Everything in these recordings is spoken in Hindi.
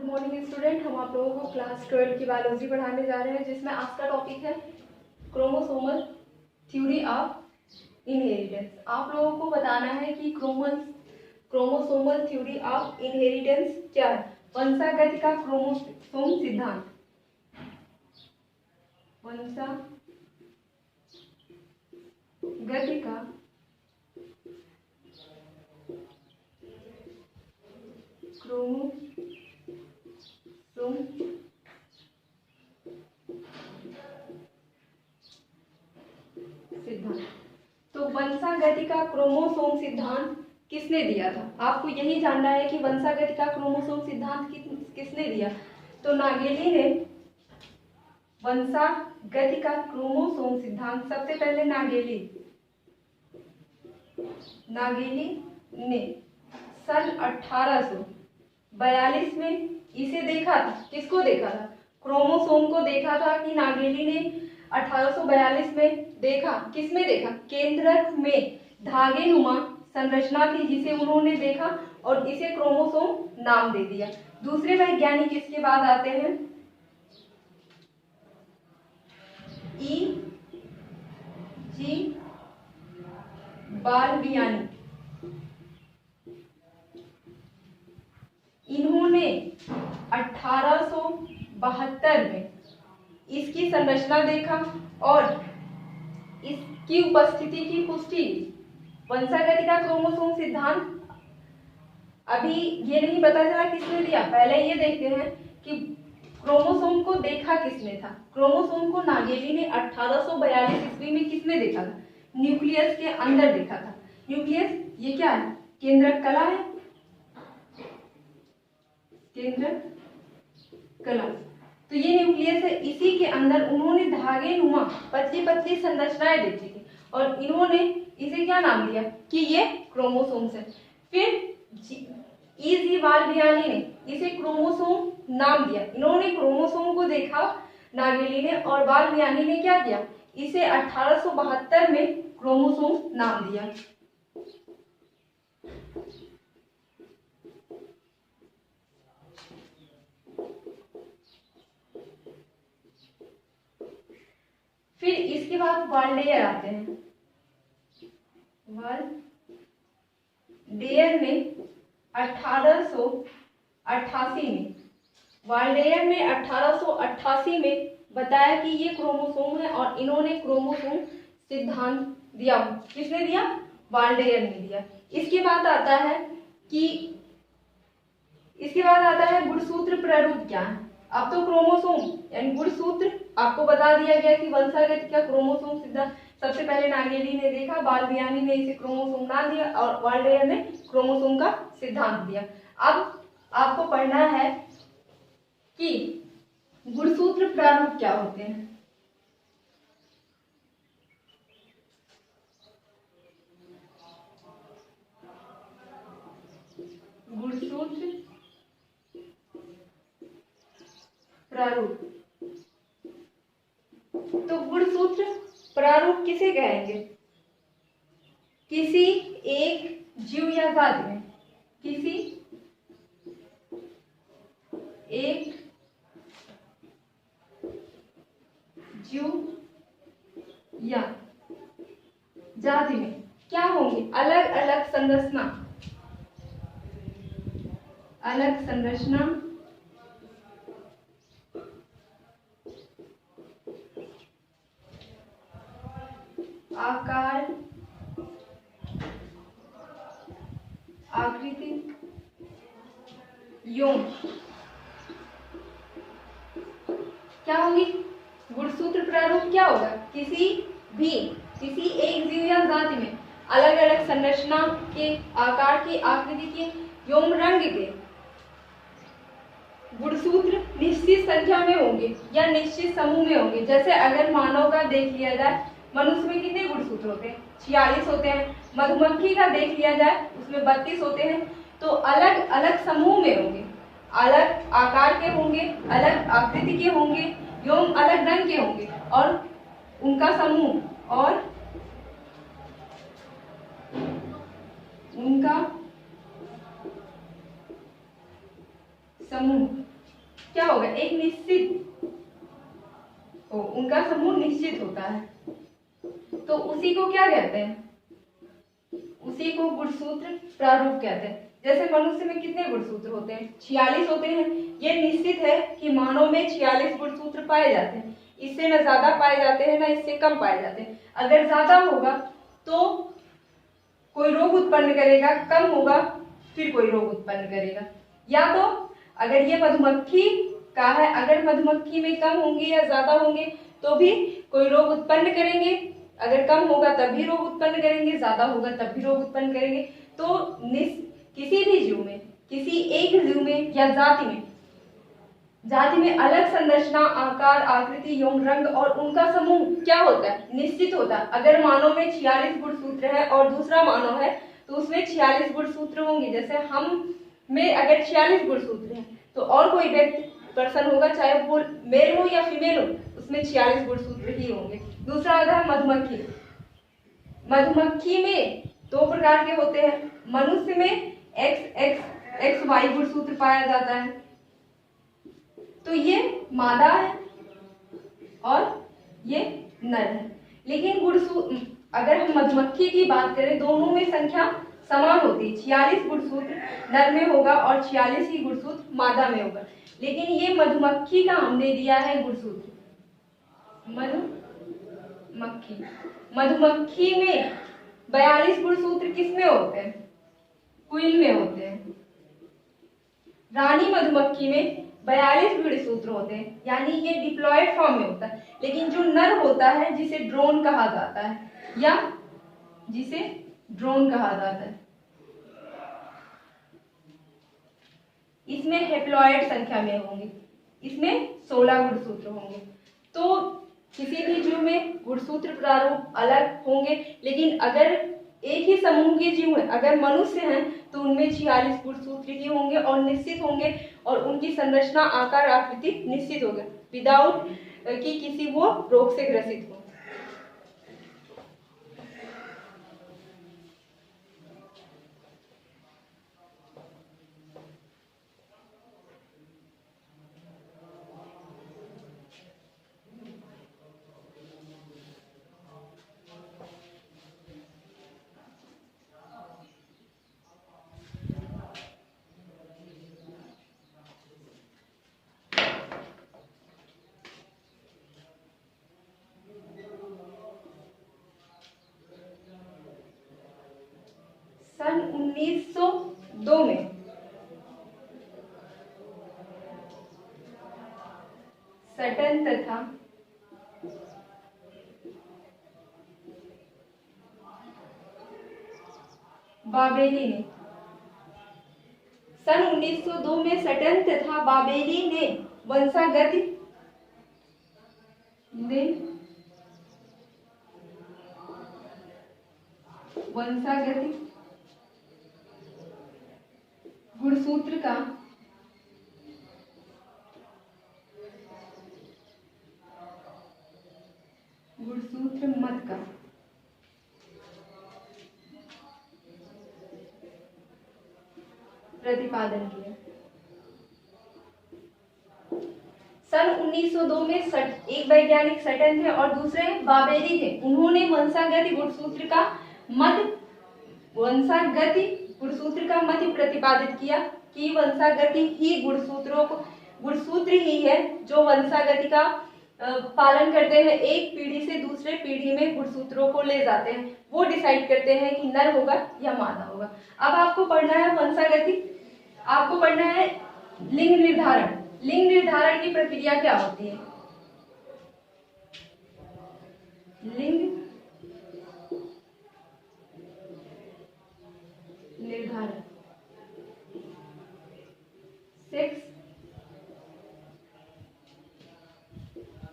Morning student. हम आप लोगों को क्लास 12 की बायोलॉजी पढ़ाने जा रहे हैं, जिसमें आज का टॉपिक है क्रोमोसोमल थ्योरी ऑफ इनहेरिटेंस। आप लोगों को बताना है कि क्रोमोसोमल थ्योरी ऑफ इनहेरिटेंस क्या है। वंशागति का क्रोमोसोम सिद्धांत। वंशागति का क्रोमोसोम सिद्धांत। तो वंशागति का क्रोमोसोम सिद्धांत किसने दिया था? आपको यही जानना है कि वंशागति का क्रोमोसोम सिद्धांत किसने दिया। तो नागेली ने वंशागति का क्रोमोसोम सिद्धांत सबसे पहले नागेली ने सन 1842 में इसे देखा था। किसको देखा था? क्रोमोसोम को देखा था कि नागेली ने 1842 में देखा। किसमें देखा? केंद्रक में धागेनुमा संरचना थी, जिसे उन्होंने देखा और इसे क्रोमोसोम नाम दे दिया। दूसरे वैज्ञानिक इसके बाद आते हैं E.G. बालबियानी। इन्होंने 1872 में इसकी संरचना देखा और इसकी उपस्थिति की पुष्टि। वंशागति का क्रोमोसोम सिद्धांत अभी ये नहीं पता चला किसने दिया। पहले ये देखते हैं कि क्रोमोसोम को देखा किसने था। क्रोमोसोम को नागेली ने 1842 ईस्वी में किसने देखा था? न्यूक्लियस के अंदर देखा था। न्यूक्लियस ये क्या है? केंद्रक कला है। केंद्रक कला, तो ये न्यूक्लियस है। इसी के अंदर उन्होंने धागेनुमा पतली पतली संरचनाएं देखी थी और इन्होंने इसे क्या नाम दिया कि ये क्रोमोसोम्स है। फिर E.G. बालबियानी ने इसे क्रोमोसोम नाम दिया। इन्होंने क्रोमोसोम को देखा नागेली ने, और बालबियानी ने क्या किया? इसे 1872 में क्रोमोसोम नाम दिया। फिर इसके बाद वाल्डेयर आते हैं। वाल्डेयर ने 1888 में वाल्डेयर ने 1888 में बताया कि ये क्रोमोसोम है और इन्होंने क्रोमोसोम सिद्धांत दिया। किसने दिया? वाल्डेयर ने दिया। इसके बाद आता है गुणसूत्र प्रारूप क्या है। अब तो क्रोमोसोम यानी गुणसूत्र आपको बता दिया गया कि वंशागति का क्रोमोसोम सिद्धांत सबसे पहले नागेली ने देखा, बालबियानी ने इसे क्रोमोसोम नाम दिया और वाल्डेयर ने क्रोमोसोम का सिद्धांत दिया। अब आपको पढ़ना है कि गुणसूत्र प्रारूप क्या होते हैं। गुणसूत्र प्रारूप, तो गुणसूत्र प्रारूप किसे कहेंगे? किसी एक जीव या जाति में, किसी एक जीव या जाति में क्या होंगे? अलग अलग संरचना, आकार, आकृति, यौन क्या होगी? गुणसूत्र प्रारूप क्या होगा? किसी एक जीव या जाति में अलग अलग संरचना के, आकार के, आकृति के, यौन रंग के गुणसूत्र निश्चित संख्या में होंगे या निश्चित समूह में होंगे। जैसे अगर मानव का देख लिया जाए, मनुष्य में कितने गुणसूत्र होते हैं? 46 होते हैं। मधुमक्खी का देख लिया जाए, उसमें 32 होते हैं। तो अलग अलग समूह में होंगे, अलग आकार के होंगे, अलग आकृति के होंगे, एवं अलग रंग के होंगे और उनका समूह क्या होगा, एक निश्चित, तो उनका समूह निश्चित होता है, तो उसी को क्या कहते हैं, उसी को गुणसूत्र प्रारूप कहते हैं। जैसे मनुष्य में कितने गुणसूत्र होते हैं, 46 होते हैं। ये निश्चित है कि मानव में 46 गुणसूत्र पाए जाते हैं, इससे न ज्यादा पाए जाते हैं न इससे कम पाए जाते हैं। अगर ज्यादा होगा तो कोई रोग उत्पन्न करेगा, कम होगा फिर कोई रोग उत्पन्न करेगा। या तो अगर ये मधुमक्खी का है, अगर मधुमक्खी में कम होंगे या ज्यादा होंगे तो भी कोई रोग उत्पन्न करेंगे, अगर कम होगा तब भी रोग उत्पन्न करेंगे, ज्यादा होगा तब भी रोग उत्पन्न करेंगे। तो किसी भी जीव में, किसी एक जीव में या जाति में अलग संरचना, आकार, आकृति एवं रंग और उनका समूह क्या होता है, निश्चित होता है। अगर मानव में 46 गुणसूत्र है और दूसरा मानव है तो उसमें 46 गुणसूत्र होंगे। जैसे हम में अगर 46 गुणसूत्र हैं तो और कोई व्यक्ति पर्सन होगा, चाहे वो मेल हो या फीमेल हो, उसमें 46 गुणसूत्र ही होंगे। दूसरा आता है मधुमक्खी। मधुमक्खी में दो प्रकार के होते हैं। मनुष्य में XY गुणसूत्र पाया जाता है, तो ये मादा है और ये नर है। लेकिन अगर हम मधुमक्खी की बात करें, दोनों में संख्या समान होती है। 46 गुणसूत्र नर में होगा और 46 ही गुणसूत्र मादा में होगा। लेकिन ये मधुमक्खी का हमने दिया है गुणसूत्र, मधुमक्खी में 42 गुणसूत्र किसमें होते हैं, क्वीन में होते हैं। रानी मधुमक्खी में 42 गुणसूत्र होते हैं, यानी ये डिप्लॉयड फॉर्म में होता है। लेकिन जो नर होता है, जिसे ड्रोन कहा जाता है, इसमें हेप्लॉयड संख्या में होंगे, इसमें 16 गुणसूत्र होंगे। तो किसी भी जीव में गुणसूत्र प्रारूप अलग होंगे, लेकिन अगर एक ही समूह के जीव हैं, अगर मनुष्य हैं, तो उनमें 46 गुणसूत्र ही होंगे और निश्चित होंगे, और उनकी संरचना, आकार, आकृति निश्चित होगा, विदाउट कि किसी वो रोग से ग्रसित हो। सन 1902 में सटन तथा बाबेली ने वंशागति गुणसूत्र का गुणसूत्र मत का प्रतिपादन किया। सन 1902 में एक वैज्ञानिक सटन थे और दूसरे बाबेली थे। उन्होंने वंशागति गुणसूत्र का मत प्रतिपादित किया कि वंशागति ही गुणसूत्र ही है जो वंशागति का पालन करते हैं, एक पीढ़ी से दूसरे पीढ़ी में गुणसूत्रों को ले जाते हैं। वो डिसाइड करते हैं कि नर होगा या मादा होगा। अब आपको पढ़ना है वंशागति, आपको पढ़ना है लिंग निर्धारण। लिंग निर्धारण की प्रक्रिया क्या होती है? लिंग निर्धारण, सेक्स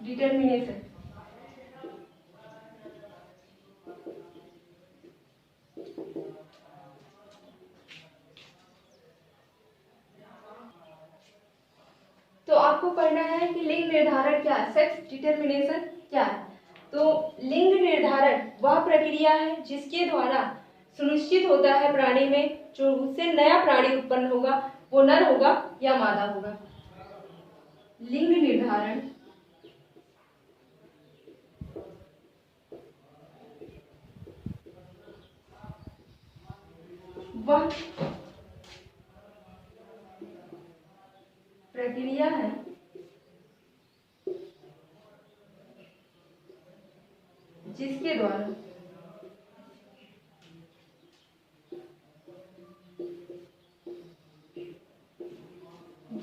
डिटर्मिनेशन। तो आपको पढ़ना है कि लिंग निर्धारण क्या है, सेक्स डिटर्मिनेशन क्या है। तो लिंग निर्धारण वह प्रक्रिया है जिसके द्वारा सुनिश्चित होता है प्राणी में जो उससे नया प्राणी उत्पन्न होगा वो नर होगा या मादा होगा। लिंग निर्धारण वह प्रक्रिया है जिसके द्वारा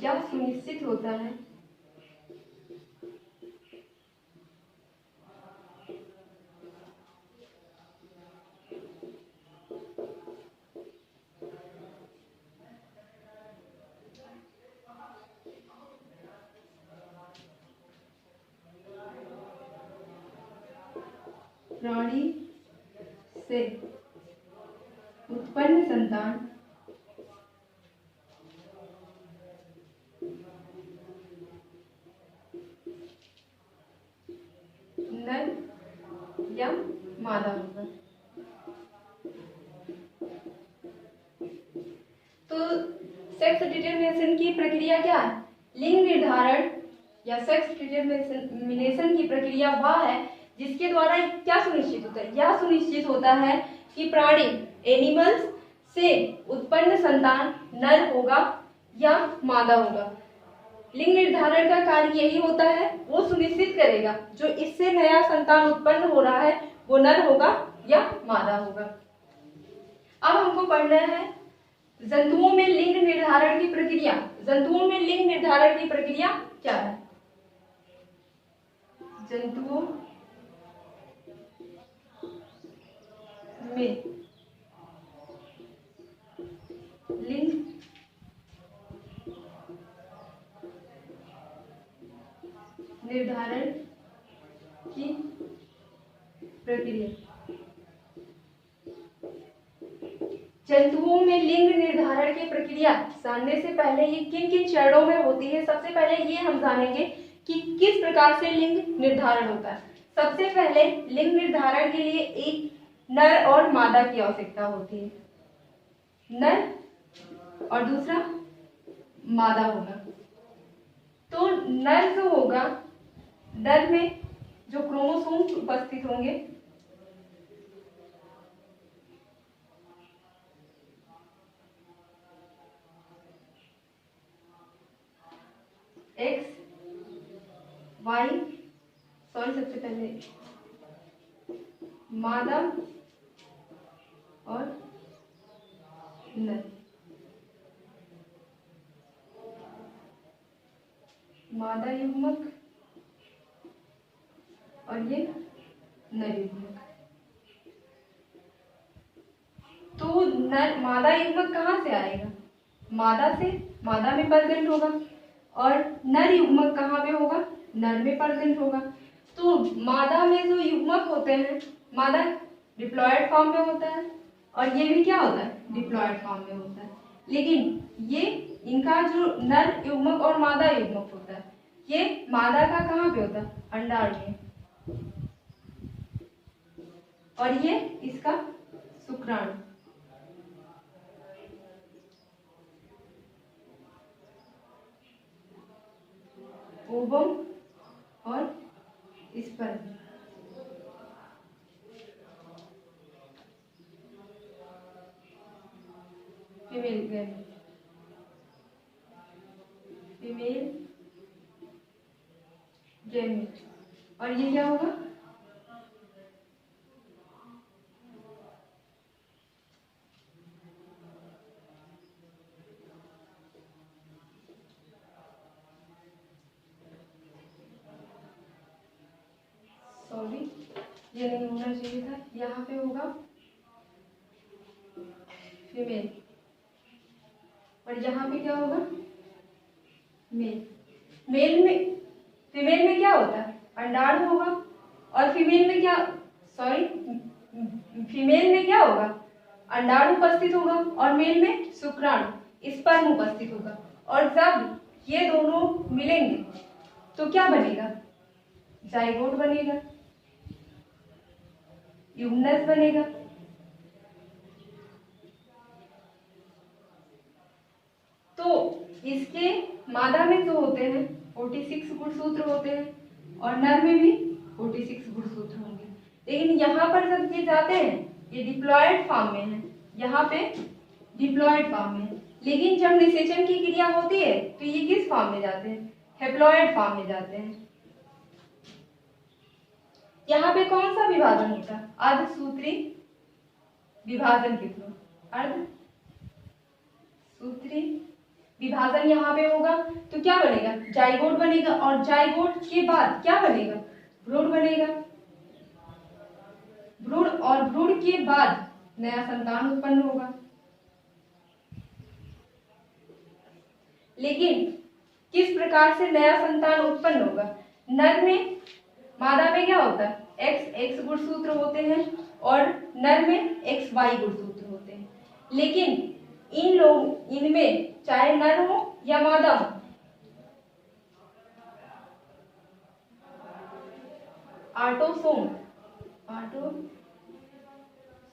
यह सुनिश्चित होता है प्राणी से उत्पन्न संतान नर या मादा होगा। तो सेक्स डिटरमिनेशन की प्रक्रिया क्या है? लिंग निर्धारण या सेक्स डिटरमिनेशन की प्रक्रिया वह है जिसके द्वारा क्या सुनिश्चित होता है? यह सुनिश्चित होता है कि प्राणी एनिमल्स से उत्पन्न संतान नर होगा या मादा होगा। लिंग निर्धारण का कार्य यही होता है, वो सुनिश्चित करेगा जो इससे नया संतान उत्पन्न हो रहा है वो नर होगा या मादा होगा। अब हमको पढ़ना है जंतुओं में लिंग निर्धारण की प्रक्रिया। जंतुओं में लिंग निर्धारण की प्रक्रिया क्या है? जंतुओं में लिंग निर्धारण की प्रक्रिया। जंतुओं में लिंग निर्धारण की प्रक्रिया जानने से पहले ये किन किन चरणों में होती है, सबसे पहले ये हम जानेंगे कि किस प्रकार से लिंग निर्धारण होता है। सबसे पहले लिंग निर्धारण के लिए एक नर और मादा की आवश्यकता होती है। नर और दूसरा मादा होगा। तो नर जो होगा, नर में जो क्रोमोसोम्स उपस्थित होंगे एक्स वाई, सबसे पहले मादा और नर। मादा युग्मक और ये नर युग्मक। तो नर मादा युग्मक कहाँ से आएगा? मादा से, मादा में प्रजनन होगा, और नर युग्मक कहाँ पे होगा? नर में प्रजनन होगा। तो मादा में जो युग्मक होते हैं, मादा डिप्लॉयड फॉर्म में होता है और ये भी क्या होता है? डिप्लॉयड फॉर्म में होता है। लेकिन ये इनका जो नर युग्मक और मादा युग्मक होता है, ये मादा का कहाँ पे होता है? अंडाणु में, और ये इसका शुक्राणु। ओवम और स्पर्म। Female gamete. और ये क्या होगा? सॉरी, ये नहीं होना चाहिए था, यहाँ पे होगा फीमेल और यहाँ पे क्या होगा? मेल। मेल में, फीमेल में क्या होता है? अंडाणु होगा, और फीमेल में क्या, सॉरी, फीमेल में क्या होगा? अंडाणु उपस्थित होगा, और मेल में शुक्राणु, स्पर्म उपस्थित होगा। और जब ये दोनों मिलेंगे तो क्या बनेगा? जाइगोट बनेगा, यूग्नस बनेगा। तो इसके मादा में जो होते हैं 46 गुणसूत्र होते हैं और नर में भी 46 गुणसूत्र होंगे। लेकिन यहाँ पर जब ये जाते हैं ये डिप्लॉयड फॉर्म में है, यहाँ पे डिप्लॉयड फॉर्म में है। लेकिन जब निषेचन की क्रिया होती है तो ये किस फॉर्म में जाते हैं? हैप्लॉयड फॉर्म में जाते हैं। यहाँ पे कौन सा विभाजन होता है? अर्धसूत्री विभाजन के थ्रू अर्धसूत्री विभाजन यहाँ पे होगा तो क्या बनेगा? जाइगोट बनेगा और जाइगोट के बाद क्या बनेगा? भ्रूण बनेगा। भ्रूण और भ्रूण के बाद नया संतान उत्पन्न होगा। लेकिन किस प्रकार से नया संतान उत्पन्न होगा? नर में, मादा में क्या होता है? XX गुणसूत्र होते हैं और नर में XY गुणसूत्र होते हैं। लेकिन इनमें चाहे नर हो या मादा हो, ऑटोसोम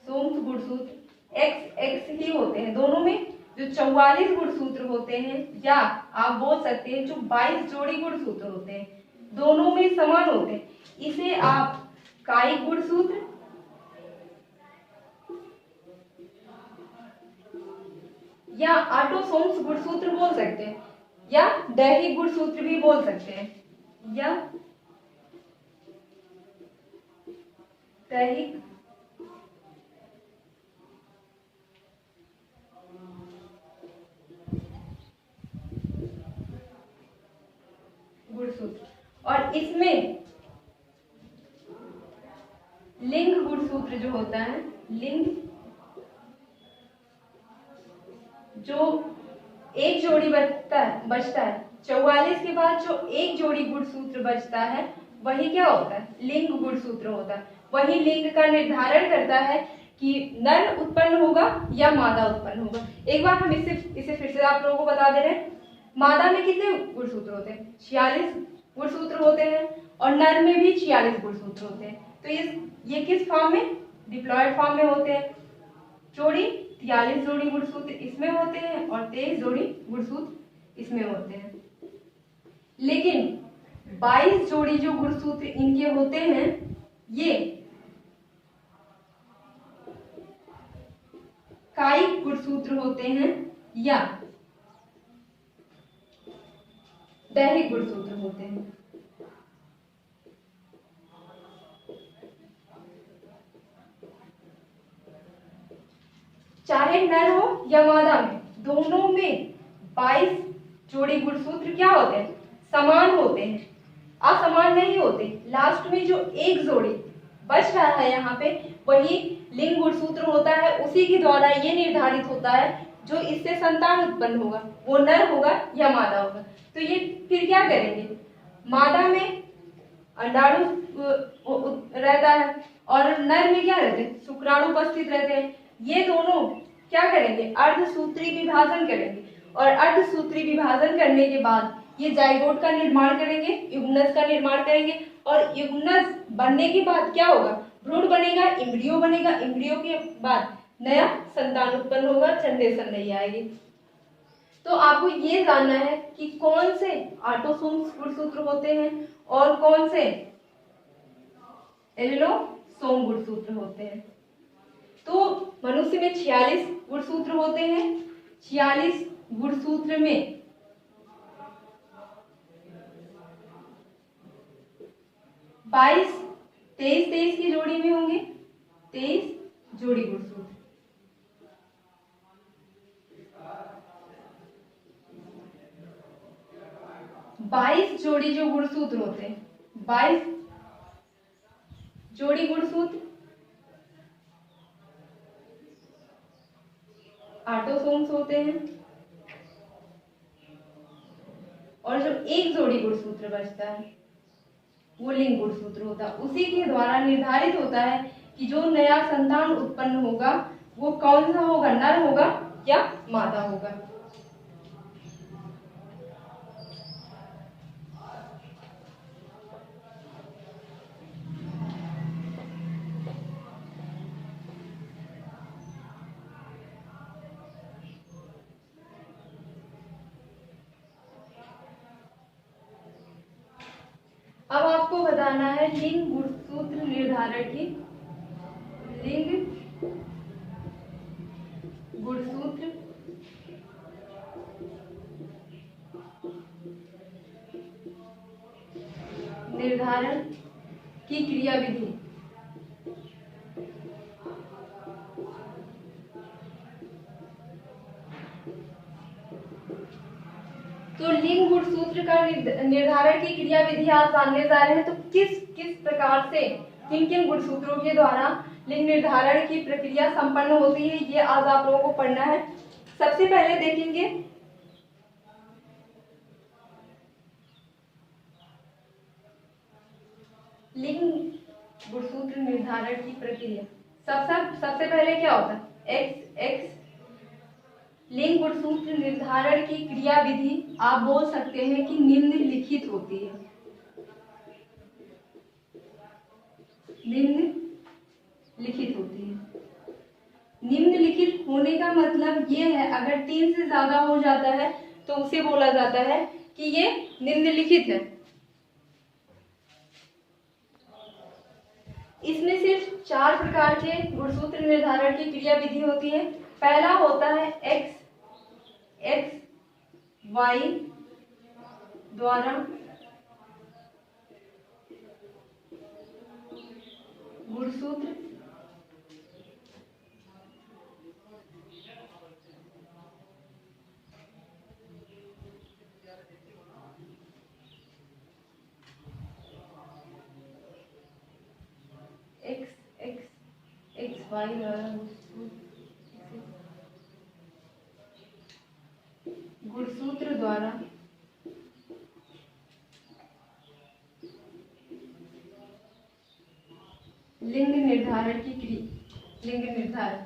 गुणसूत्र XX ही होते हैं। दोनों में जो 44 गुणसूत्र होते हैं या आप बोल सकते हैं जो 22 जोड़ी गुणसूत्र होते हैं, दोनों में समान होते हैं। इसे आप कायिक गुणसूत्र या ऑटोसोम्स गुणसूत्र बोल सकते हैं या दैहिक गुणसूत्र भी बोल सकते हैं या दैहिक गुणसूत्र। और इसमें लिंग गुणसूत्र जो होता है, लिंग जो एक जोड़ी बचता है 44 के बाद जो एक जोड़ी गुणसूत्र बचता है वही क्या होता है? लिंग गुणसूत्र होता है। वही लिंग का निर्धारण करता है कि नर उत्पन्न होगा या मादा उत्पन्न होगा। एक बार हम इसे फिर से आप लोगों को बता दे रहे हैं। मादा में कितने गुणसूत्र होते हैं? 46 गुणसूत्र होते हैं और नर में भी 46 गुणसूत्र होते हैं। तो ये किस फॉर्म में? डिप्लॉयड फॉर्म में होते हैं। जोड़ी 43 जोड़ी गुणसूत्र इसमें होते हैं और 23 जोड़ी गुणसूत्र इसमें होते हैं। लेकिन 22 जोड़ी जो गुणसूत्र इनके होते हैं ये कायिक गुणसूत्र होते हैं या दैहिक गुणसूत्र होते हैं। चाहे नर हो या मादा में, दोनों में 22 जोड़ी गुणसूत्र क्या होते हैं? समान होते हैं, असमान नहीं होते। लास्ट में जो एक जोड़ी बच रहा है यहाँ पे वही लिंग गुणसूत्र होता है। उसी के द्वारा ये निर्धारित होता है जो इससे संतान उत्पन्न होगा वो नर होगा या मादा होगा। तो ये फिर क्या करेंगे? मादा में अंडाणु रहता है और नर में क्या रहते हैं? शुक्राणु उपस्थित रहते हैं। ये दोनों क्या करेंगे? अर्धसूत्री विभाजन करेंगे और अर्धसूत्री विभाजन करने के बाद ये जाइगोट का निर्माण करेंगे, युग्नज का निर्माण करेंगे और युग्नज बनने के बाद क्या होगा? भ्रूण बनेगा, इम्ब्रियो बनेगा, इम्ब्रियो के बाद नया संतान उत्पन्न होगा, जनरेशन नहीं आएगी। तो आपको ये जानना है कि कौन से ऑटोसोम्स गुणसूत्र होते हैं और कौन से एलिलोसोम गुणसूत्र होते हैं। तो मनुष्य में 46 गुणसूत्र होते हैं। 46 गुणसूत्र में 23 की जोड़ी में होंगे 23 जोड़ी गुणसूत्र। 22 जोड़ी जो गुणसूत्र होते हैं, 22 जोड़ी गुणसूत्र ऑटोसोम्स होते हैं और जो एक जोड़ी गुणसूत्र बचता है वो लिंग गुणसूत्र होता है। उसी के द्वारा निर्धारित होता है कि जो नया संतान उत्पन्न होगा वो कौन सा होगा? नर होगा या मादा होगा। बताना है लिंग गुणसूत्र निर्धारण की, लिंग गुणसूत्र निर्धारण की क्रियाविधि। तो लिंग गुणसूत्र का निर्धारण की क्रियाविधि आप जानने जा रहे हैं। तो किस किस प्रकार से किन किन गुणसूत्रों के द्वारा लिंग निर्धारण की प्रक्रिया संपन्न होती है, ये आज आप लोगों को पढ़ना है। सबसे पहले देखेंगे लिंग गुणसूत्र निर्धारण की प्रक्रिया। सबसे पहले क्या होता है, एक्स लिंग गुणसूत्र निर्धारण की क्रियाविधि आप बोल सकते हैं कि निम्नलिखित होती है। निम्नलिखित होती है। निम्नलिखित होने का मतलब ये है, अगर 3 से ज्यादा हो जाता है तो उसे बोला जाता है कि ये निम्नलिखित है। इसमें सिर्फ 4 प्रकार के गुणसूत्र निर्धारण की क्रियाविधि होती है। पहला होता है एक्स वाई द्वारा गुणसूत्र एक्स वाई द्वारा गुणसूत्र द्वारा लिंग निर्धारण की लिंग निर्धारण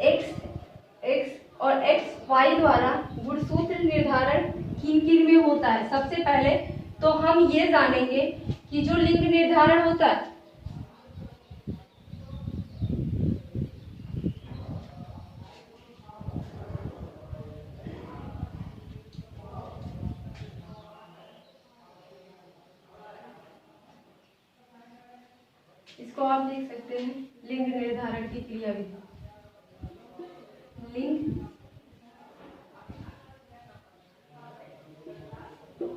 एक्स और एक्स वाई द्वारा गुणसूत्र निर्धारण किन किन में होता है। सबसे पहले तो हम ये जानेंगे कि जो लिंग निर्धारण होता है इसको आप लिख सकते हैं लिंग निर्धारण की क्रियाविधि। लिंग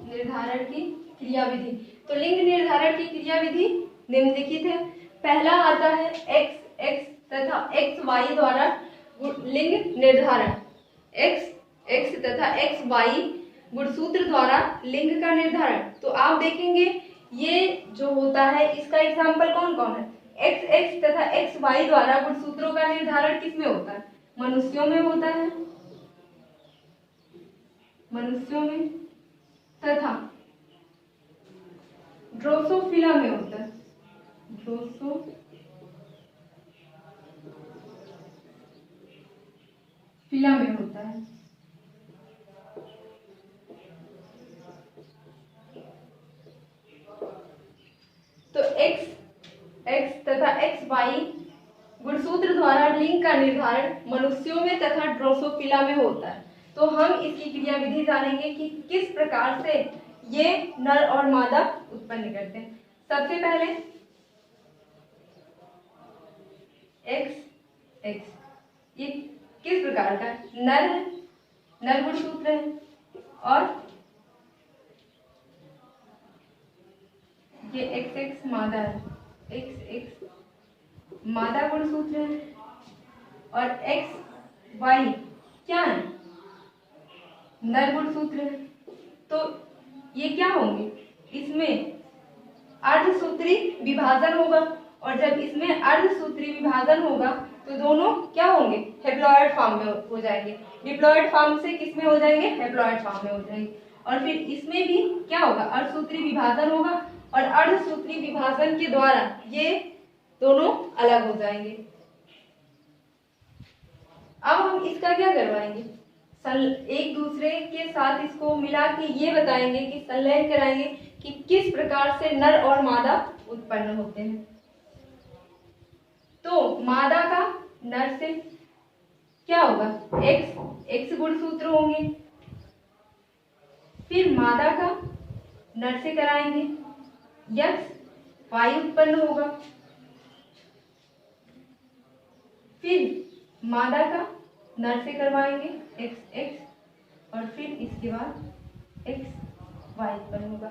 निर्धारण की क्रियाविधि। तो लिंग निर्धारण की क्रियाविधि निम्नलिखित है। पहला आता है एक्स तथा एक्स वाई द्वारा लिंग निर्धारण। एक्स तथा एक्स वाई गुणसूत्र द्वारा लिंग का निर्धारण। तो आप देखेंगे ये जो होता है इसका एग्जाम्पल कौन कौन है। एक्स तथा एक्स वाई द्वारा गुणसूत्रों का निर्धारण किसमें होता है, मनुष्यों में होता है, मनुष्यों में तथा ड्रोसोफिला में होता है, ड्रोसोफिला में होता है। तो एक्स तथा एक्स वाई गुणसूत्र द्वारा लिंग का निर्धारण मनुष्यों में तथा ड्रोसोफिला में होता है। तो हम इसकी क्रियाविधि जानेंगे कि किस प्रकार से ये नर और मादा उत्पन्न करते हैं। सबसे पहले एक्स ये किस प्रकार का नर है, नर गुणसूत्र है, और ये एक्स मादा है, एक्स मादा गुणसूत्र है, और एक्स वाई क्या है, नर गुणसूत्र है। तो ये क्या होंगे, इसमें अर्धसूत्री विभाजन होगा, और जब इसमें अर्धसूत्री विभाजन होगा तो दोनों क्या होंगे, हेप्लॉयड फॉर्म में हो जाएंगे। डिप्लॉयड फॉर्म से किसमें हो जाएंगे, हेप्लॉयड फॉर्म में हो जाएंगे। और फिर इसमें भी क्या होगा, अर्धसूत्री विभाजन होगा, और अर्धसूत्री विभाजन के द्वारा ये दोनों अलग हो जाएंगे। अब हम इसका क्या करवाएंगे, एक दूसरे के साथ इसको मिला के ये बताएंगे कि संलयन कराएंगे कि किस प्रकार से नर और मादा उत्पन्न होते हैं। तो मादा का नर से क्या होगा, एक्स गुणसूत्र होंगे, फिर मादा का नर से कराएंगे, XY उत्पन्न होगा। फिर मादा का नर से करवाएंगे XX, और फिर इसके बाद XY उत्पन्न होगा।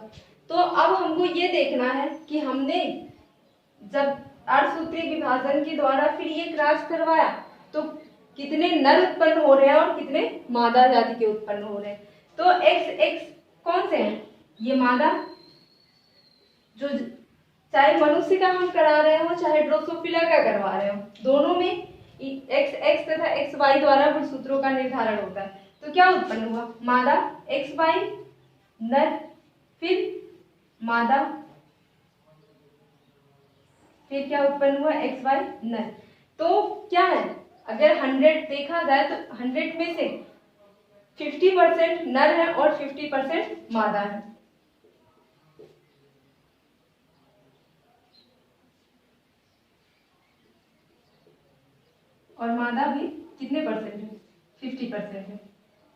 तो अब हमको ये देखना है कि हमने जब अर्धसूत्री विभाजन के द्वारा फिर ये क्रॉस करवाया तो कितने नर उत्पन्न हो रहे हैं और कितने मादा जाति के उत्पन्न हो रहे हैं। तो XX कौन से हैं? ये मादा, जो चाहे मनुष्य का हम करा रहे हो चाहे ड्रोसोफिला का करवा रहे हो, दोनों में XX तथा XY द्वारा गुणसूत्रों का निर्धारण होता है। तो क्या उत्पन्न हुआ? मादा XY नर, फिर मादा, फिर क्या उत्पन्न हुआ? XY नर। तो क्या है, अगर 100 देखा जाए तो 100 में से 50% नर है और 50% मादा है। और मादा भी कितने परसेंट है? 50% है।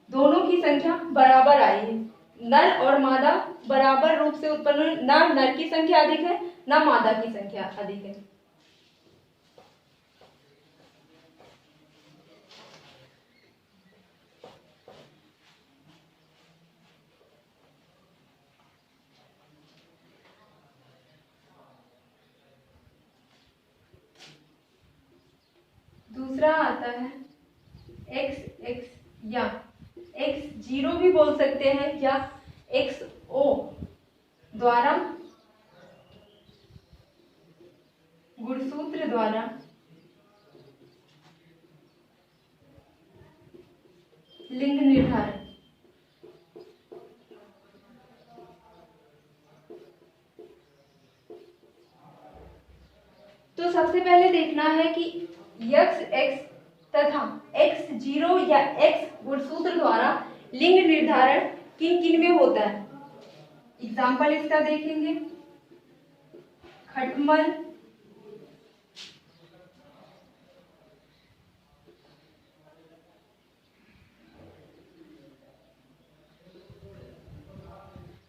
दोनों की संख्या बराबर आई है, नर और मादा बराबर रूप से उत्पन्न, ना नर की संख्या अधिक है ना मादा की संख्या अधिक है। दूसरा आता है XX या X0 भी बोल सकते हैं, या XO द्वारा गुणसूत्र द्वारा लिंग निर्धारण। तो सबसे पहले देखना है कि XX तथा X0 या X गुणसूत्र द्वारा लिंग निर्धारण किन किन में होता है। एग्जाम्पल इसका देखेंगे, खटमल,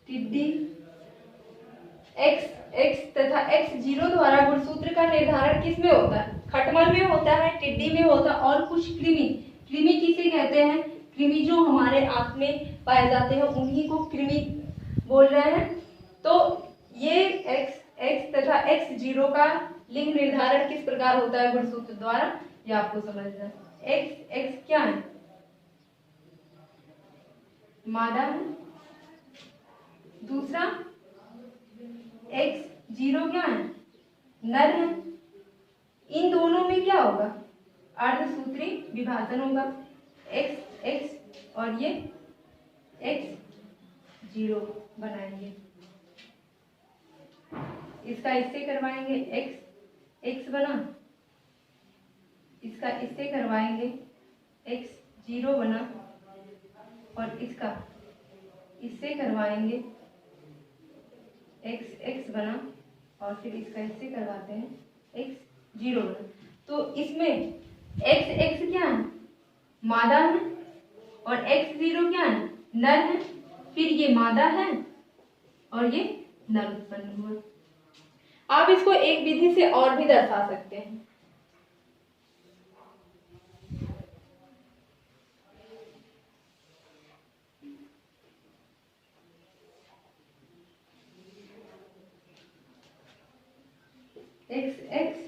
टिड्डी। XX तथा X0 द्वारा गुणसूत्र का निर्धारण किस में होता है? खटमल में होता है, टिड्डी में होता है, और कुछ कृमि। कृमि किसे कहते हैं? कृमि जो हमारे आंत में पाए जाते हैं उन्हीं को कृमि बोल रहे हैं। तो ये XX तथा X0 का लिंग निर्धारण किस प्रकार होता है गुणसूत्र द्वारा, ये आपको समझना है। XX क्या है? मादा है। दूसरा X0 क्या है? नर है। इन दोनों में क्या होगा? अर्धसूत्री विभाजन होगा। XX और ये X0 बनाएंगे, इसका इससे करवाएंगे X बना, इसका इससे करवाएंगे X0 बना, और इसका इससे करवाएंगे XX बना, और फिर इसका इससे करवाते हैं X0 बना। तो इसमें XX क्या है? मादा है, और X0 क्या है? नर है। फिर ये मादा है और ये नर उत्पन्न हुआ। आप इसको एक विधि से और भी दर्शा सकते हैं। XX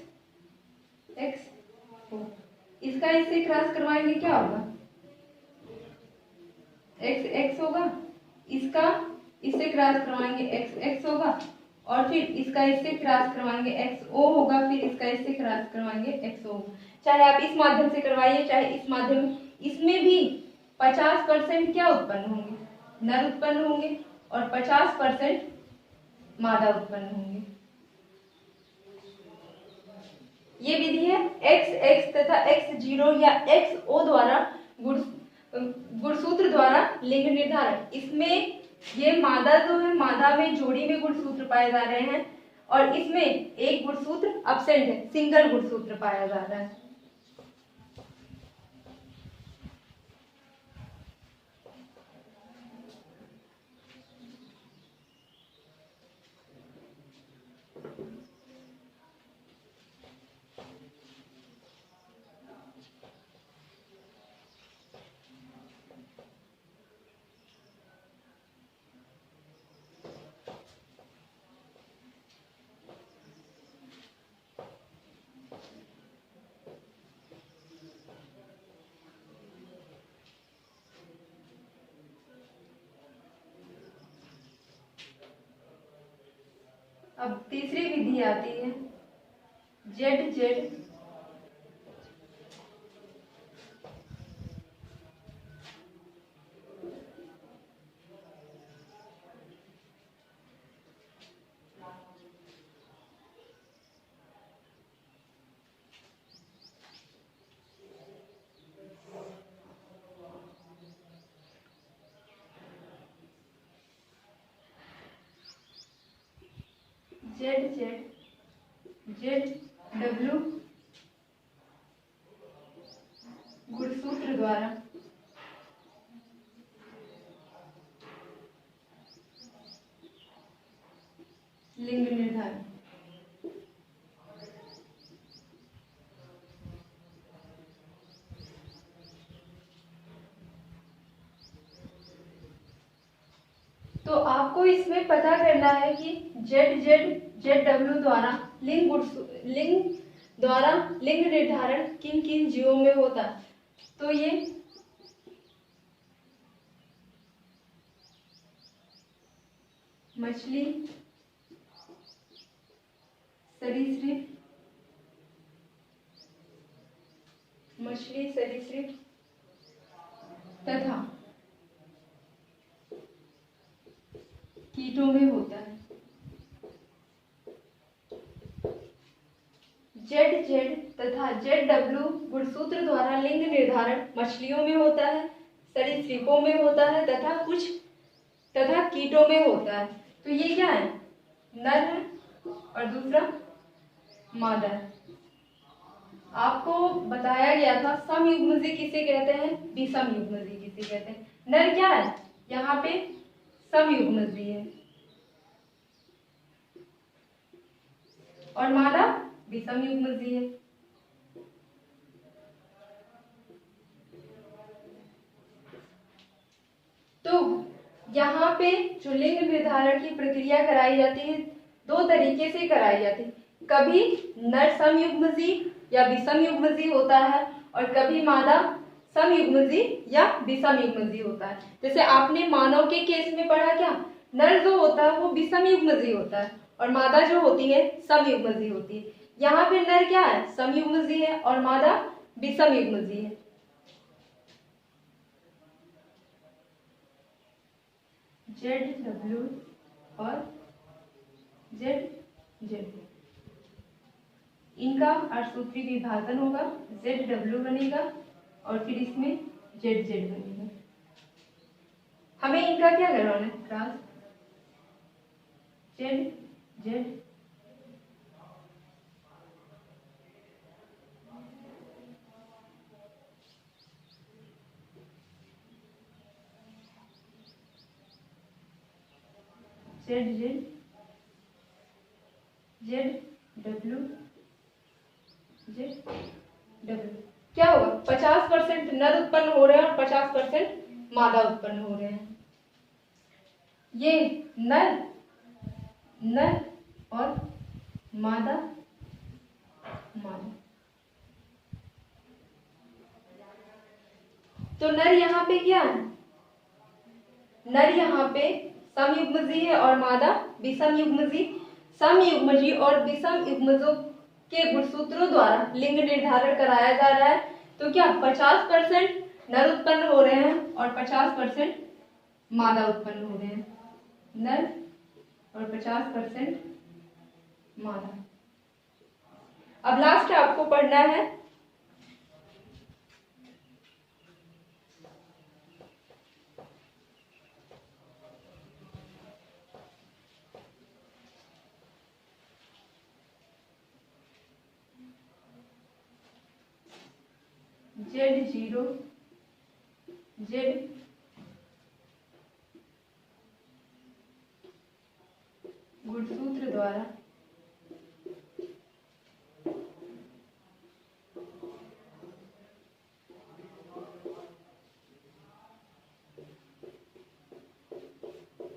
इसका इससे क्रॉस करवाएंगे, क्या होगा? XX होगा, इसका इससे क्रॉस करवाएंगे XX होगा, और फिर इसका इससे क्रॉस करवाएंगे XO होगा, फिर इसका इससे क्रॉस करवाएंगे XO होगा। चाहे आप इस माध्यम से करवाइए चाहे इस माध्यम, इसमें भी 50% क्या उत्पन्न होंगे? नर उत्पन्न होंगे, और 50% मादा उत्पन्न होंगे। ये विधि है XX तथा X0 या XO द्वारा गुणसूत्र द्वारा लिंग निर्धारण। इसमें ये मादा जो है, मादा में जोड़ी में गुणसूत्र पाए जा रहे हैं, और इसमें एक गुणसूत्र अब्सेंट है, सिंगल गुणसूत्र पाया जा रहा है। अब तीसरी विधि आती है Z Z Z Z Z W गुणसूत्र द्वारा लिंग निर्धारण। तो आपको इसमें पता करना है कि जेड जेड जेड डब्ल्यू द्वारा लिंग निर्धारण किन किन जीवों में होता है। तो ये मछली, सरीसृप, तथा कीटों में होता है। जेड जेड तथा जेड डब्ल्यू गुणसूत्र द्वारा लिंग निर्धारण मछलियों में होता है, सरीसृपों में होता है तथा कीटों में होता है। तो ये क्या है, नर है और दूसरा मादा है। आपको बताया गया था समयुग्मजी किसे कहते हैं, विषम युग्मजी किसे कहते हैं। नर क्या है, यहाँ पे समयुग्मजी है और मादा विषम युग्मजी है। तो यहाँ पे जो लिंग निर्धारण की प्रक्रिया कराई जाती है दो तरीके से कराई जाती है। कभी नर समयुग्मजी या विषम युग्मजी होता है और कभी मादा समयुग्मजी या विषम युग्मजी होता है। जैसे आपने मानव के केस में पढ़ा क्या, नर जो होता है वो विषम युग्मजी होता है और मादा जो होती है समयुग्मजी होती है। यहाँ पे नर क्या है, समयुग्मजी है और मादा विषम युग्मजी है। जेड डब्ल्यू और जेड जेड इनका अर्थसूत्री विभाजन होगा, जेड डब्ल्यू बनेगा और फिर इसमें जेड जेड बनेगा। हमें इनका क्या करवाना है, cross Z Z Z Z Z W Z W. क्या होगा, 50% नर उत्पन्न हो रहे हैं और 50% मादा उत्पन्न हो रहे हैं। ये नर नर और मादा मादा। तो नर यहाँ पे क्या है, नर यहाँ पे समयुग्मजी है और मादा विषम युग्मजी। समयुग्मजी और विषम युग्मजों के गुणसूत्रों द्वारा लिंग निर्धारण कराया जा रहा है। तो क्या 50% नर उत्पन्न हो रहे हैं और 50% मादा उत्पन्न हो रहे हैं, नर और 50% मादा। अब लास्ट आपको पढ़ना है जेड जीरो जेड गुणसूत्र द्वारा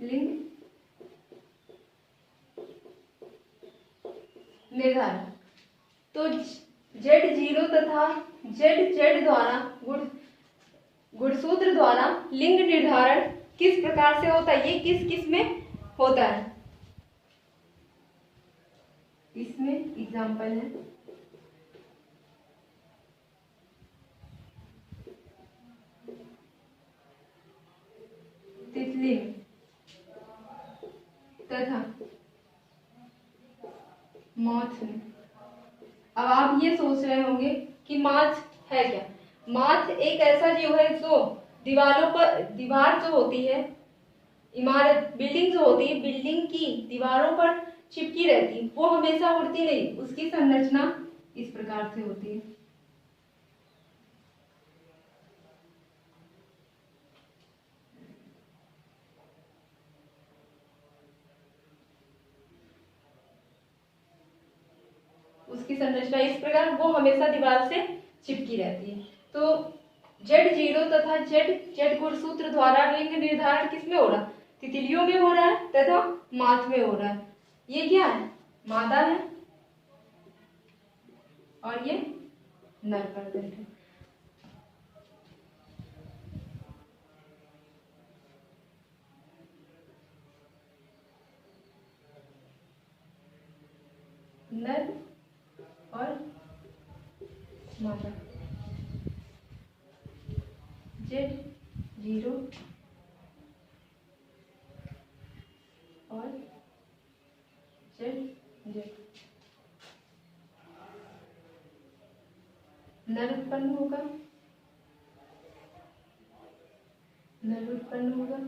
लिंग निर्धारण। तो जेड जीरो तथा जेड जेड द्वारा गुणसूत्र द्वारा लिंग निर्धारण किस प्रकार से होता है, ये किस किस में होता है। इसमें एग्जाम्पल है तितली में तथा मॉथ में। अब आप ये सोच रहे होंगे कि माछ है क्या। माछ एक ऐसा जीव है जो दीवार जो होती है, इमारत बिल्डिंग जो होती है, बिल्डिंग की दीवारों पर चिपकी रहती, वो हमेशा उड़ती नहीं। उसकी संरचना इस प्रकार से होती है। उसकी संरचना इस प्रकार, वो हमेशा दीवार से चिपकी रहती है। तो Z0 तथा Z गुणसूत्र द्वारा लिंग निर्धारण किसमें हो रहा? तितलियों में हो रहा है तथा माछ में हो रहा है। ये क्या है? मादा है और ये नर प्रदंड है। नर और मादा। Z0 और Z नर उत्पन्न होगा, नर उत्पन्न होगा,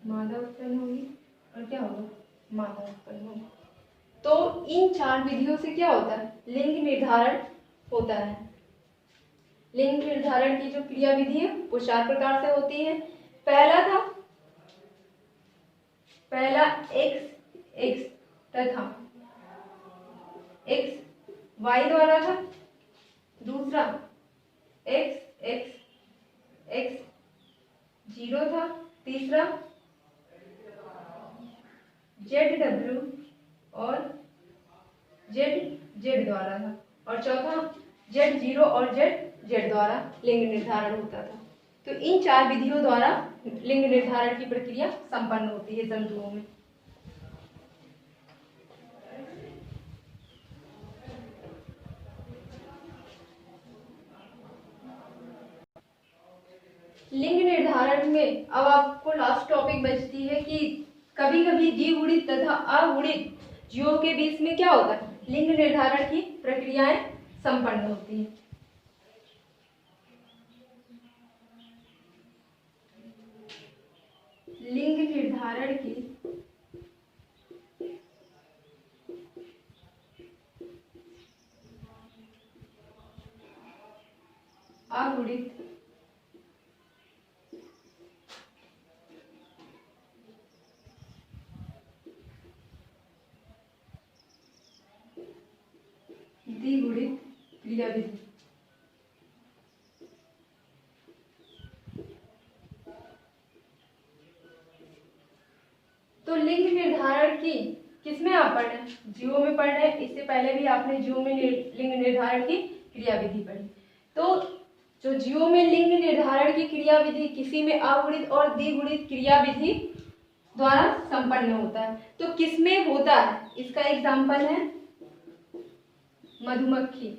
मादा उत्पन्न होगी और क्या होगा? मादा उत्पन्न होगा। तो इन 4 विधियों से क्या होता है? लिंग निर्धारण होता है। लिंग निर्धारण की जो क्रिया विधि है वो 4 प्रकार से होती है। पहला x तथा x y द्वारा था। दूसरा x 0 था। तीसरा ZW और Z द्वारा था। और चौथा Z0 और Z द्वारा लिंग निर्धारण होता था। तो इन 4 विधियों द्वारा लिंग निर्धारण की प्रक्रिया संपन्न होती है जंतुओं में। लिंग निर्धारण में अब आपको लास्ट टॉपिक बचती है कि कभी कभी द्विगुणित तथा अगुणित जीवों के बीच में क्या होता है? लिंग निर्धारण की प्रक्रियाएं संपन्न होती हैं। लिंग निर्धारण की अगुणित द्विगुणित क्रियाविधि। तो लिंग निर्धारण की किसमें आप पढ़ रहे हैं? जीवों में पढ़ रहे हैं। इससे पहले भी आपने जीवों में लिंग निर्धारण की क्रियाविधि पढ़ी। तो जो जीवों में लिंग निर्धारण की क्रियाविधि किसी में अगुणित और द्विगुणित क्रियाविधि द्वारा संपन्न होता है। तो किसमें होता है? इसका एग्जाम्पल है मधुमक्खी।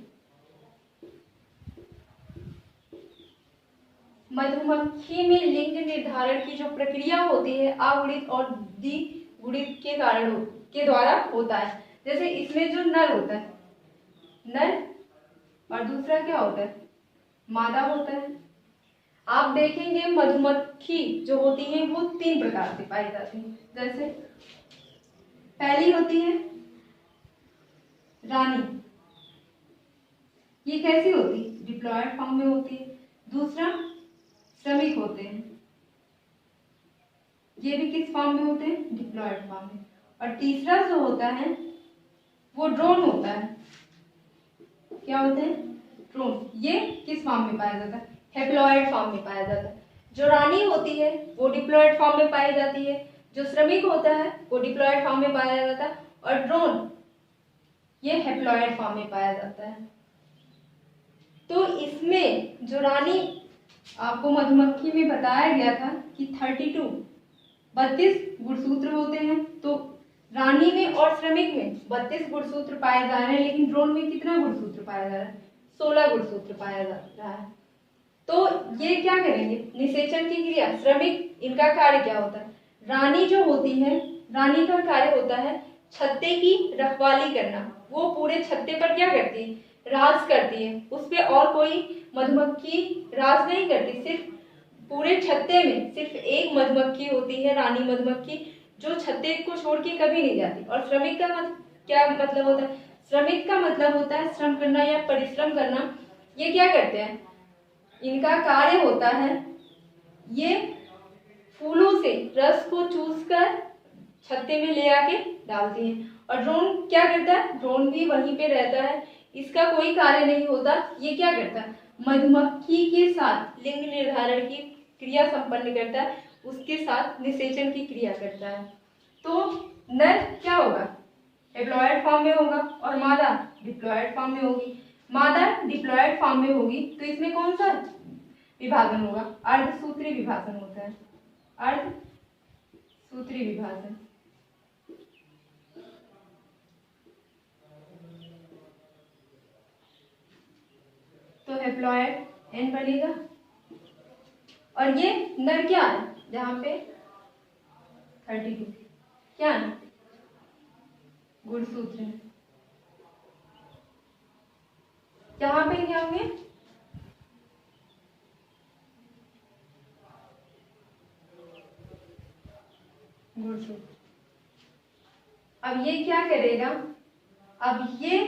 मधुमक्खी में लिंग निर्धारण की जो प्रक्रिया होती है अगुणित और द्विगुणित के द्वारा होता है। जैसे इसमें जो नर होता है, नर, और दूसरा क्या होता है? मादा होता है। आप देखेंगे मधुमक्खी जो होती है वो 3 प्रकार से पाई जाती है। जैसे पहली होती है रानी, ये कैसी होती है? डिप्लॉयड फॉर्म में होती है। दूसरा श्रमिक होते हैं, ये भी किस फॉर्म में होते हैं? डिप्लॉयड फॉर्म में। और तीसरा जो होता है वो ड्रोन होता है। क्या होते हैं? ड्रोन। ये किस फॉर्म में पाया जाता है? हेप्लॉयड फॉर्म में पाया जाता है। जो रानी होती है वो डिप्लॉयड फॉर्म में पाई जाती है। जो श्रमिक होता है वो डिप्लॉयड फॉर्म में पाया जाता है। और ड्रोन ये हेप्लॉयड फॉर्म में पाया जाता है। तो इसमें जो रानी, आपको मधुमक्खी में बताया गया था कि 32 गुणसूत्र होते हैं। तो रानी में और श्रमिक में 32 गुणसूत्र पाए जा रहे हैं, लेकिन ड्रोन में कितना गुणसूत्र पाया जा रहा है? 16 गुणसूत्र पाया जा रहा है। तो ये क्या करेंगे? निषेचन की क्रिया, श्रमिक, इनका कार्य क्या होता है? रानी जो होती है, रानी का कार्य होता है छत्ते की रखवाली करना। वो पूरे छत्ते पर क्या करती है? राज करती है। उस पे और कोई मधुमक्खी राज नहीं करती, सिर्फ पूरे छत्ते में सिर्फ एक मधुमक्खी होती है, रानी मधुमक्खी, जो छत्ते को छोड़ के कभी नहीं जाती। और श्रमिक का क्या मतलब होता है? श्रमिक का मतलब होता है श्रम करना या परिश्रम करना। ये क्या करते हैं? इनका कार्य होता है, ये फूलों से रस को चूस कर छत्ते में ले आके डालती हैं। और ड्रोन क्या करता है? ड्रोन भी वहीं पे रहता है, इसका कोई कार्य नहीं होता। ये क्या करता है? मधुमक्खी के साथ लिंग निर्धारण की क्रिया संपन्न करता है, उसके साथ निषेचन की क्रिया करता है। तो नर क्या होगा? हेप्लॉयड फॉर्म में होगा और मादा डिप्लॉयड फॉर्म में होगी। मादा डिप्लॉयड फॉर्म में होगी तो इसमें कौन सा विभाजन होगा? अर्धसूत्री विभाजन होता है, अर्धसूत्री विभाजन। तो हेप्लॉयड एन बनेगा। और ये नर क्या है? जहां पे 32 क्या है? गुणसूत्र है। यहाँ पे क्या होंगे? गुणसूत्र। अब ये क्या करेगा? अब ये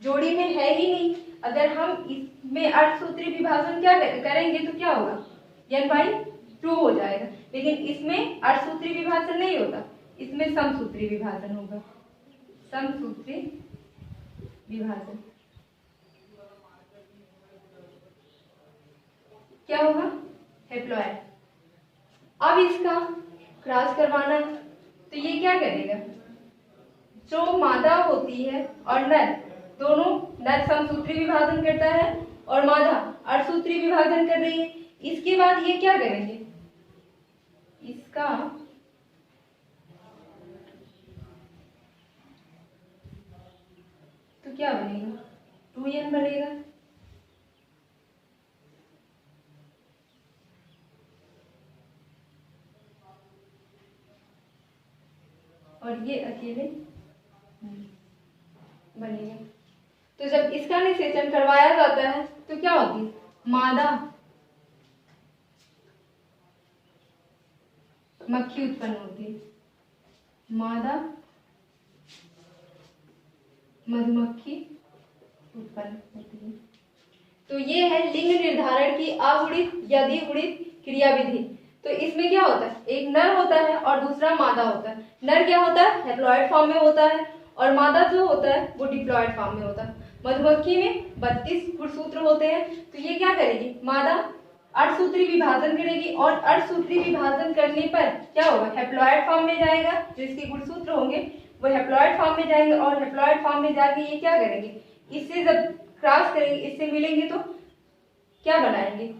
जोड़ी में है ही नहीं। अगर हम इसमें अर्धसूत्री विभाजन क्या करेंगे तो क्या होगा? n/2 हो जाएगा। लेकिन इसमें अर्धसूत्री विभाजन नहीं होता, इसमें समसूत्री विभाजन होगा। समसूत्री विभाजन क्या होगा? हेप्लॉयड। अब इसका क्रॉस करवाना है तो ये क्या करेगा? जो मादा होती है और नर दोनों, नर समसूत्री विभाजन करता है और मादा अर्धसूत्री विभाजन कर रही है। इसके बाद ये क्या करेंगे? इसका तो क्या बनेगा? 2n बनेगा। और ये अकेले बनेगा। तो जब इसका निषेचन करवाया जाता है तो क्या होती है? मादा मक्खी उत्पन्न होती है, मादा मधुमक्खी उत्पन्न होती है। तो ये है लिंग निर्धारण की अगुणित या द्विगुणित क्रिया विधि। तो इसमें क्या होता है? एक नर होता है और दूसरा मादा होता है। नर क्या होता है? हेप्लॉयड फॉर्म में होता है और मादा जो होता है वो डिप्लॉयड फॉर्म में होता है। मधुमक्खी में 32 गुणसूत्र होते हैं। तो ये क्या करेगी? मादा अर्धसूत्री विभाजन करेगी और अर्धसूत्री विभाजन करने पर क्या होगा? हेप्लॉयड फॉर्म में जाएगा। जो इसके गुणसूत्र होंगे वो हेप्लॉयड फॉर्म में जाएंगे और हेप्लॉयड फॉर्म में जाके ये क्या करेंगे? इससे जब क्रॉस करेंगे, इससे मिलेंगे तो क्या बनाएंगे?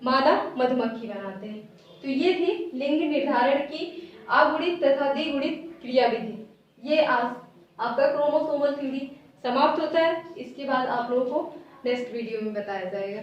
मादा मधुमक्खी बनाते हैं। तो ये थी लिंग निर्धारण की अगुणित तथा द्विगुणित क्रिया विधि। ये आज आपका क्रोमोसोमल थ्योरी समाप्त होता है। इसके बाद आप लोगों को नेक्स्ट वीडियो में बताया जाएगा।